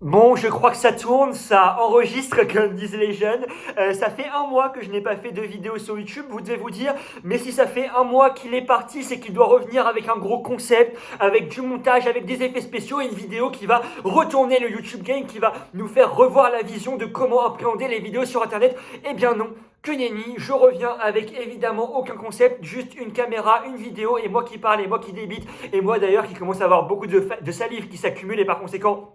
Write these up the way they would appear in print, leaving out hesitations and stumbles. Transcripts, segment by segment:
Bon, je crois que ça tourne, ça enregistre, comme disent les jeunes. Ça fait un mois que je n'ai pas fait de vidéo sur YouTube, vous devez vous dire. Mais si ça fait un mois qu'il est parti, c'est qu'il doit revenir avec un gros concept, avec du montage, avec des effets spéciaux et une vidéo qui va retourner le YouTube Game, qui va nous faire revoir la vision de comment appréhender les vidéos sur Internet. Eh bien non, que nenni, je reviens avec évidemment aucun concept, juste une caméra, une vidéo et moi qui parle et moi qui débite et moi d'ailleurs qui commence à avoir beaucoup de salive qui s'accumule et par conséquent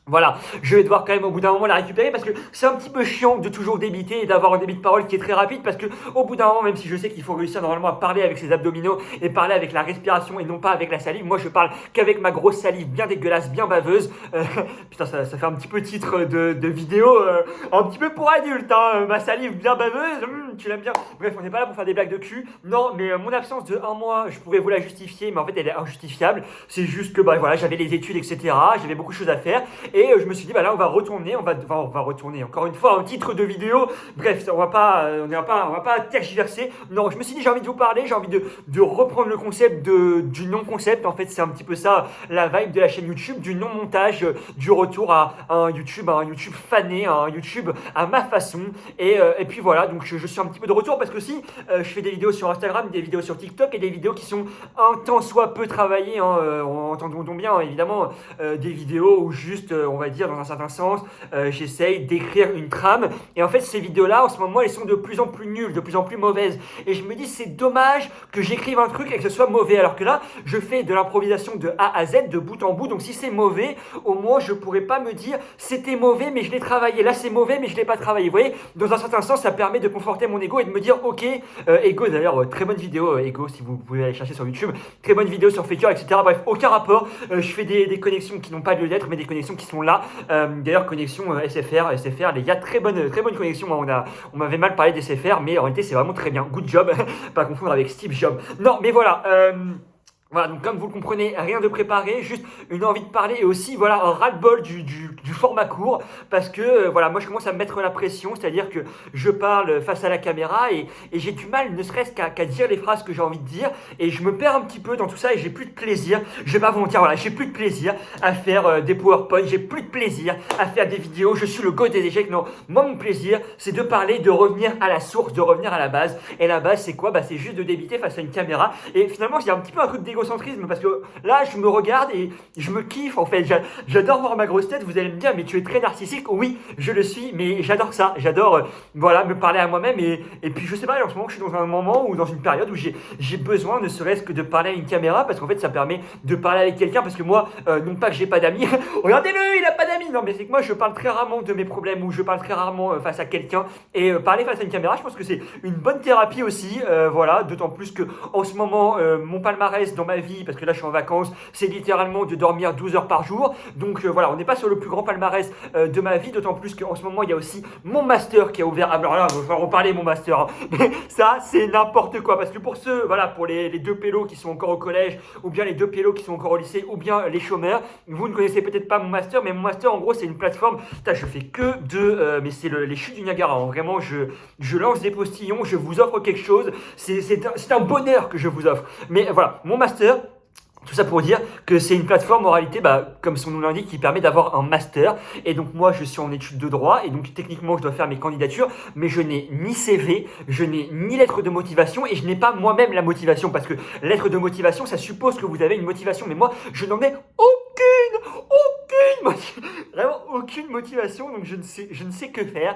voilà, je vais devoir quand même au bout d'un moment la récupérer parce que c'est un petit peu chiant de toujours débiter et d'avoir un débit de parole qui est très rapide parce que au bout d'un moment, même si je sais qu'il faut réussir normalement à parler avec ses abdominaux et parler avec la respiration et non pas avec la salive, moi je parle qu'avec ma grosse salive bien dégueulasse, bien baveuse. Putain, ça fait un petit peu titre de vidéo, un petit peu pour adulte, hein, ma salive bien baveuse, tu l'aimes bien. Bref, on n'est pas là pour faire des blagues de cul. Non, mais mon absence de un mois, je pourrais vous la justifier, mais en fait elle est injustifiable. C'est juste que bah voilà, j'avais les études, etc. J'avais beaucoup de choses à faire. Et je me suis dit, bah là, on va retourner, on va retourner encore une fois un titre de vidéo. Bref, on va pas tergiverser. Non, je me suis dit, j'ai envie de vous parler, j'ai envie de reprendre le concept du non-concept. En fait, c'est un petit peu ça, la vibe de la chaîne YouTube, du non-montage, du retour à un YouTube fané, à un YouTube à ma façon. Et puis voilà, donc je suis un petit peu de retour parce que si je fais des vidéos sur Instagram, des vidéos sur TikTok et des vidéos qui sont un tant soit peu travaillées, hein, entendons bien, évidemment, des vidéos où juste, on va dire dans un certain sens, j'essaye d'écrire une trame. Et en fait, ces vidéos-là, en ce moment, elles sont de plus en plus nulles, de plus en plus mauvaises. Et je me dis, c'est dommage que j'écrive un truc et que ce soit mauvais. Alors que là, je fais de l'improvisation de A à Z, de bout en bout. Donc si c'est mauvais, au moins, je pourrais pas me dire, c'était mauvais, mais je l'ai travaillé. Là, c'est mauvais, mais je l'ai pas travaillé. Vous voyez, dans un certain sens, ça permet de conforter mon ego et de me dire, ok, Ego, d'ailleurs, très bonne vidéo, Ego, si vous pouvez aller chercher sur YouTube. Très bonne vidéo sur Faker, etc. Bref, aucun rapport. Je fais des connexions qui n'ont pas lieu d'être, mais des connexions qui sont là. D'ailleurs, connexion SFR, les gars, très bonne connexion. On m'avait mal parlé des SFR, mais en réalité, c'est vraiment très bien. Good job, pas confondre avec Steve Jobs. Non, mais voilà. Voilà, donc comme vous le comprenez, rien de préparé, juste une envie de parler et aussi voilà un ras-le-bol du format court parce que voilà, moi je commence à me mettre la pression, c'est-à-dire que je parle face à la caméra et j'ai du mal ne serait-ce qu'à dire les phrases que j'ai envie de dire et je me perds un petit peu dans tout ça et j'ai plus de plaisir, je vais pas vous mentir, voilà, j'ai plus de plaisir à faire des PowerPoint, j'ai plus de plaisir à faire des vidéos, je suis le go des échecs, non, moi mon plaisir c'est de parler, de revenir à la source, de revenir à la base et la base c'est quoi? Bah c'est juste de débiter face à une caméra et finalement j'ai un petit peu un truc d'égo parce que là je me regarde et je me kiffe en fait, j'adore voir ma grosse tête, vous allez me dire mais tu es très narcissique, oui je le suis mais j'adore ça, j'adore voilà me parler à moi-même et puis je sais pas en ce moment je suis dans un moment ou dans une période où j'ai besoin ne serait-ce que de parler à une caméra parce qu'en fait ça permet de parler avec quelqu'un parce que moi non pas que j'ai pas d'amis, regardez-le il a pas d'amis, non mais c'est que moi je parle très rarement de mes problèmes ou je parle très rarement face à quelqu'un et parler face à une caméra je pense que c'est une bonne thérapie aussi, voilà d'autant plus que en ce moment mon palmarès dans ma vie, parce que là je suis en vacances, c'est littéralement de dormir 12 heures par jour. Donc voilà, on n'est pas sur le plus grand palmarès de ma vie, d'autant plus qu'en ce moment il y a aussi mon master qui a ouvert. Alors là, il va falloir reparler mon master. Hein. Mais ça, c'est n'importe quoi. Parce que pour ceux, voilà, pour les deux pélos qui sont encore au collège, ou bien les deux pélos qui sont encore au lycée, ou bien les chômeurs, vous ne connaissez peut-être pas mon master, mais mon master en gros c'est une plateforme. Putain, je fais que de. Mais c'est les chutes du Niagara. Hein. Vraiment, je lance des postillons, je vous offre quelque chose. C'est un bonheur que je vous offre. Mais voilà, mon master. Tout ça pour dire que c'est une plateforme en réalité, bah, comme son nom l'indique, qui permet d'avoir un master. Et donc moi, je suis en études de droit et donc techniquement, je dois faire mes candidatures, mais je n'ai ni CV, je n'ai ni lettre de motivation et je n'ai pas moi-même la motivation parce que lettre de motivation, ça suppose que vous avez une motivation, mais moi, je n'en ai vraiment aucune motivation, donc je ne sais que faire.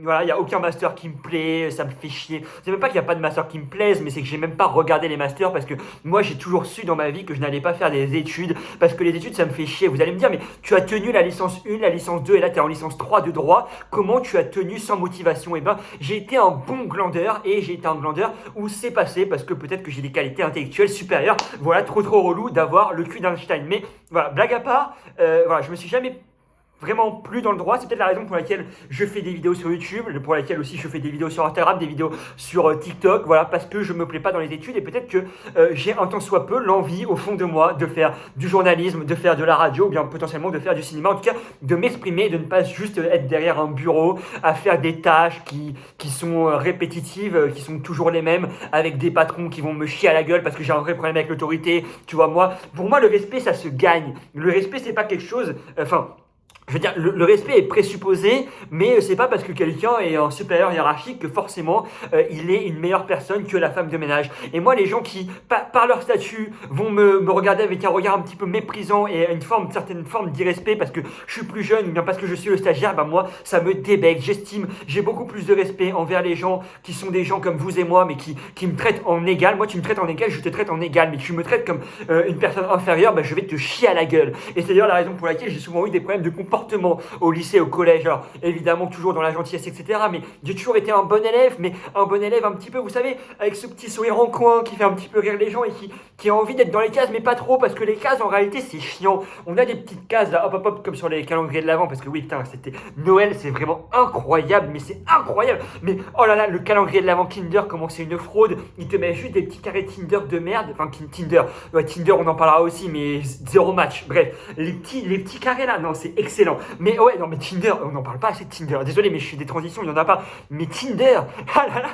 Voilà, il n'y a aucun master qui me plaît, ça me fait chier. C'est même pas qu'il n'y a pas de master qui me plaise, mais c'est que j'ai même pas regardé les masters parce que moi j'ai toujours su dans ma vie que je n'allais pas faire des études parce que les études ça me fait chier. Vous allez me dire, mais tu as tenu la licence 1, la licence 2 et là tu es en licence 3 de droit. Comment tu as tenu sans motivation? Eh ben, j'ai été un bon glandeur et j'ai été un glandeur où c'est passé parce que peut-être que j'ai des qualités intellectuelles supérieures. Voilà, trop relou d'avoir le cul d'Einstein. Mais voilà, blague à part, voilà, je me suis jamais vraiment plus dans le droit. C'est peut-être la raison pour laquelle je fais des vidéos sur YouTube, pour laquelle aussi je fais des vidéos sur Instagram, des vidéos sur TikTok, voilà, parce que je me plais pas dans les études et peut-être que j'ai un tant soit peu l'envie au fond de moi de faire du journalisme, de faire de la radio, ou bien potentiellement de faire du cinéma, en tout cas de m'exprimer, de ne pas juste être derrière un bureau à faire des tâches qui sont répétitives, qui sont toujours les mêmes, avec des patrons qui vont me chier à la gueule parce que j'ai un vrai problème avec l'autorité, tu vois, moi, pour moi le respect ça se gagne. Le respect c'est pas quelque chose, enfin, je veux dire, le respect est présupposé, mais c'est pas parce que quelqu'un est un supérieur hiérarchique que forcément il est une meilleure personne que la femme de ménage. Et moi, les gens qui, par leur statut, vont me regarder avec un regard un petit peu méprisant et une certaine forme d'irrespect parce que je suis plus jeune ou bien parce que je suis le stagiaire, bah moi, ça me débecte. J'ai beaucoup plus de respect envers les gens qui sont des gens comme vous et moi, mais qui me traitent en égal. Moi, tu me traites en égal, je te traite en égal, mais tu me traites comme une personne inférieure, bah je vais te chier à la gueule. Et c'est d'ailleurs la raison pour laquelle j'ai souvent eu des problèmes de comportement au lycée, au collège, alors évidemment toujours dans la gentillesse, etc. Mais j'ai toujours été un bon élève, mais un bon élève un petit peu, vous savez, avec ce petit sourire en coin qui fait un petit peu rire les gens et qui a envie d'être dans les cases, mais pas trop, parce que les cases en réalité c'est chiant. On a des petites cases là, hop hop hop, comme sur les calendriers de l'Avent, parce que oui, putain, c'était Noël, c'est vraiment incroyable, mais c'est incroyable. Mais oh là là, le calendrier de l'Avent Kinder, comment c'est une fraude, il te met juste des petits carrés Tinder de merde, enfin Tinder, ouais, Tinder on en parlera aussi, mais zéro match, bref, les petits carrés là, non, c'est excellent. Mais ouais, non, mais Tinder, on n'en parle pas assez de Tinder. Désolé, mais je fais des transitions, il n'y en a pas. Mais Tinder, ah là là,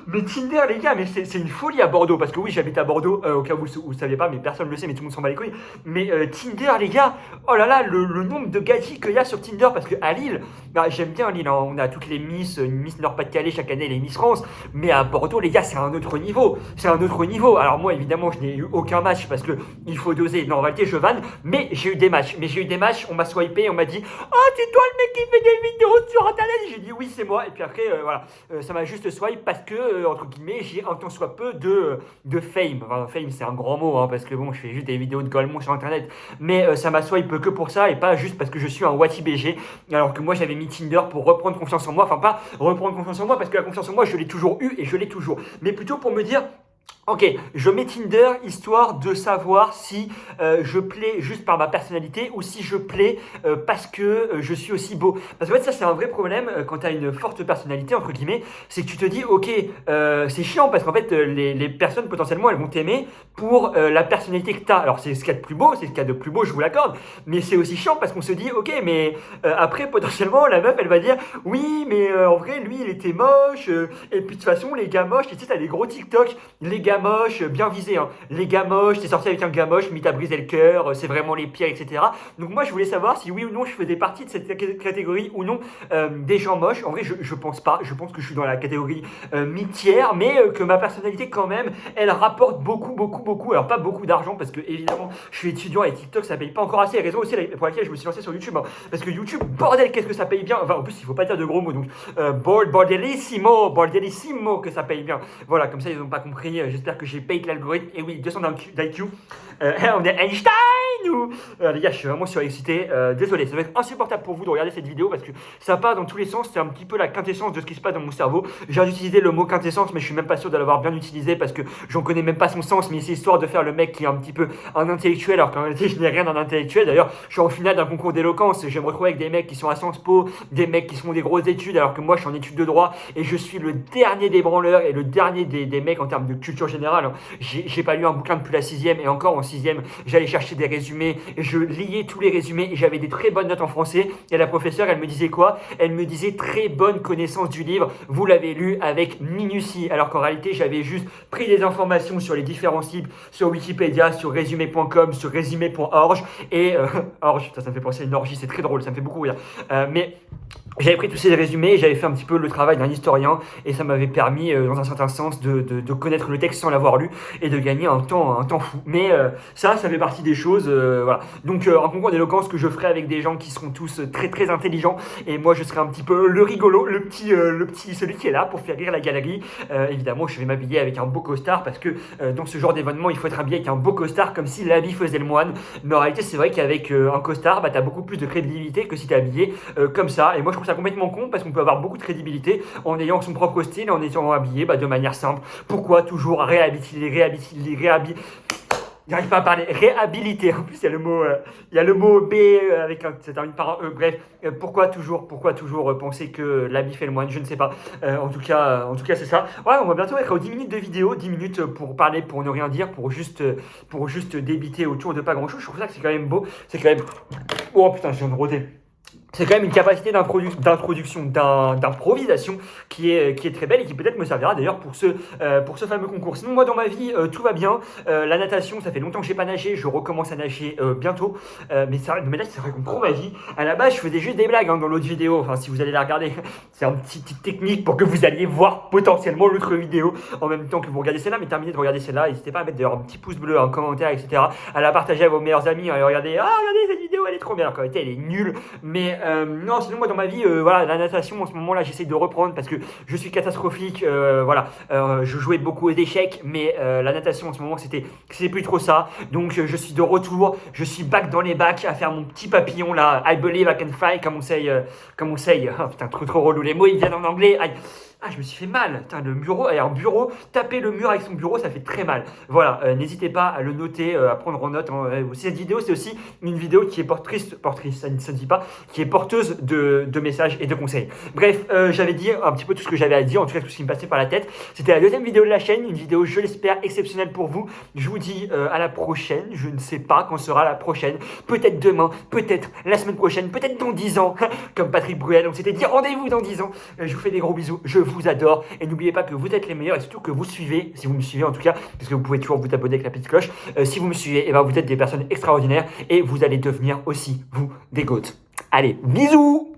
mais Tinder, les gars, mais c'est une folie à Bordeaux. Parce que oui, j'habite à Bordeaux, au cas où vous ne saviez pas, mais personne ne le sait, mais tout le monde s'en bat les couilles. Mais Tinder, les gars, oh là là, le nombre de gadgets qu'il y a sur Tinder. Parce qu'à Lille, bah, j'aime bien Lille, hein, on a toutes les Miss Nord-Pas-de-Calais chaque année, les Miss France. Mais à Bordeaux, les gars, c'est un autre niveau. C'est un autre niveau. Alors moi, évidemment, je n'ai eu aucun match parce que il faut doser. Non, en réalité, je vanne, mais j'ai eu des matchs. On m'a swipé, on m'a dit oh, c'est toi le mec qui fait des vidéos sur internet. J'ai dit oui, c'est moi. Et puis après, voilà, ça m'a juste swipe parce que, entre guillemets, j'ai un tant soit peu de fame. Enfin, fame, c'est un grand mot, hein, parce que bon, je fais juste des vidéos de Golemon sur internet. Mais ça m'a swipe que pour ça et pas juste parce que je suis un Wati BG. Alors que moi, j'avais mis Tinder pour reprendre confiance en moi. Enfin, pas reprendre confiance en moi parce que la confiance en moi, je l'ai toujours eu et je l'ai toujours. Mais plutôt pour me dire. Ok, je mets Tinder histoire de savoir si je plais juste par ma personnalité ou si je plais parce que je suis aussi beau. Parce qu'en fait, ça, c'est un vrai problème quand tu as une forte personnalité, entre guillemets, c'est que tu te dis, ok, c'est chiant parce qu'en fait, les personnes potentiellement, elles vont t'aimer pour la personnalité que tu as. Alors, c'est ce qu'il y a de plus beau, c'est ce qu'il y a de plus beau, je vous l'accorde, mais c'est aussi chiant parce qu'on se dit, ok, mais après, potentiellement, la meuf, elle va dire, oui, mais en vrai, lui, il était moche, et puis de toute façon, les gars moches, tu sais, t'as des gros TikTok, les gars moches, bien visé, hein. Les gars moches, t'es sorti avec un gars moche, mais t'as brisé le cœur, c'est vraiment les pires, etc. Donc moi, je voulais savoir si oui ou non je faisais partie de cette catégorie ou non des gens moches. En vrai, je pense pas. Je pense que je suis dans la catégorie mi-tiers, mais que ma personnalité quand même, elle rapporte beaucoup. Alors pas beaucoup d'argent parce que évidemment, je suis étudiant et TikTok ça paye pas encore assez. La raison aussi pour laquelle je me suis lancé sur YouTube, hein. Parce que YouTube, bordel, qu'est-ce que ça paye bien. Enfin, en plus, il faut pas dire de gros mots, donc bordelissimo que ça paye bien. Voilà, comme ça ils n'ont pas compris. J'espère que j'ai payé l'algorithme. Et oui, 200 d'IQ. On est Einstein ou les gars, je suis vraiment surexcité. Désolé, ça va être insupportable pour vous de regarder cette vidéo parce que ça part dans tous les sens. C'est un petit peu la quintessence de ce qui se passe dans mon cerveau. J'ai utilisé le mot quintessence, mais je suis même pas sûr de l'avoir bien utilisé parce que j'en connais même pas son sens. Mais c'est histoire de faire le mec qui est un petit peu un intellectuel, alors qu'en réalité, je n'ai rien d'un intellectuel. D'ailleurs, je suis en finale d'un concours d'éloquence. Je vais me retrouver avec des mecs qui sont à Sciences Po, des mecs qui font des grosses études, alors que moi, je suis en études de droit et je suis le dernier des branleurs et le dernier des mecs en termes de culture générale. J'ai pas lu un bouquin depuis la 6e et encore en 6e, j'allais chercher des résumés, je liais tous les résumés et j'avais des très bonnes notes en français. Et la professeure, elle me disait quoi? Elle me disait très bonne connaissance du livre, vous l'avez lu avec minutie. Alors qu'en réalité, j'avais juste pris des informations sur les différents sites, sur Wikipédia, sur résumé.com, sur résumé.org et orge, ça me fait penser à une orgie, c'est très drôle, ça me fait beaucoup rire. Mais j'avais pris tous ces résumés, j'avais fait un petit peu le travail d'un historien et ça m'avait permis, dans un certain sens, de connaître le texte sans l'avoir lu et de gagner un temps fou. Mais ça fait partie des choses, voilà. Donc un concours d'éloquence que je ferai avec des gens qui seront tous très intelligents et moi je serai un petit peu le rigolo, le petit, celui qui est là pour faire rire la galerie. Évidemment, je vais m'habiller avec un beau costard parce que dans ce genre d'événement, il faut être habillé avec un beau costard comme si l'habit faisait le moine. Mais en réalité, c'est vrai qu'avec un costard, bah, t'as beaucoup plus de crédibilité que si t'es habillé comme ça. Et moi, je trouve ça complètement con parce qu'on peut avoir beaucoup de crédibilité en ayant son propre style, en étant habillé de manière simple. Pourquoi toujours réhabiliter, j'arrive pas à parler, réhabiliter. En plus, il y a le mot B avec ça termine par un E. Bref, pourquoi toujours penser que l'habit fait le moine? Je ne sais pas. En tout cas, c'est ça. Ouais, on va bientôt être aux 10 minutes de vidéo, 10 minutes pour parler, pour ne rien dire, pour juste débiter autour de pas grand chose. Je trouve ça que c'est quand même beau. C'est quand même. Oh putain, je viens de rôder. c'est quand même une capacité d'introduction, d'improvisation qui est très belle et qui peut-être me servira d'ailleurs pour ce fameux concours. Sinon, moi, dans ma vie, tout va bien. La natation, ça fait longtemps que j'ai pas nagé. Je recommence à nager bientôt. Mais là, c'est vrai qu'on prend ma vie. À la base, je faisais juste des blagues dans l'autre vidéo. Enfin, si vous allez la regarder, c'est une petite technique pour que vous alliez voir potentiellement l'autre vidéo en même temps que vous regardez celle-là. Mais terminez de regarder celle-là. N'hésitez pas à mettre d'ailleurs un petit pouce bleu, un commentaire, etc. À la partager à vos meilleurs amis. Et regardez, regardez cette vidéo, elle est trop bien. Alors qu'en réalité, elle est nulle. Mais non, sinon moi dans ma vie, voilà, la natation en ce moment-là, j'essaie de reprendre parce que je suis catastrophique. Voilà, je jouais beaucoup aux échecs, mais la natation en ce moment, c'est plus trop ça. Donc je suis de retour, je suis back dans les bacs à faire mon petit papillon là. I believe I can fly, comme on sait. Oh, putain, trop relou. Les mots ils viennent en anglais. Aïe. Ah, je me suis fait mal. Putain, le bureau, un bureau, taper le mur avec son bureau, ça fait très mal. Voilà, n'hésitez pas à le noter, à prendre en note. Cette vidéo, c'est aussi une vidéo qui est portrice, ça ne se dit pas, qui est porteuse de messages et de conseils. Bref, j'avais dit un petit peu tout ce que j'avais à dire, en tout cas tout ce qui me passait par la tête. C'était la deuxième vidéo de la chaîne, une vidéo, je l'espère, exceptionnelle pour vous. Je vous dis à la prochaine. Je ne sais pas quand sera la prochaine. Peut-être demain, peut-être la semaine prochaine, peut-être dans 10 ans. Comme Patrick Bruel, on s'était dit rendez-vous dans 10 ans. Je vous fais des gros bisous. Je vous adore et n'oubliez pas que vous êtes les meilleurs et surtout que vous suivez, si vous me suivez en tout cas, parce que vous pouvez toujours vous abonner avec la petite cloche. Si vous me suivez, et ben vous êtes des personnes extraordinaires et vous allez devenir aussi vous des goats. Allez, bisous.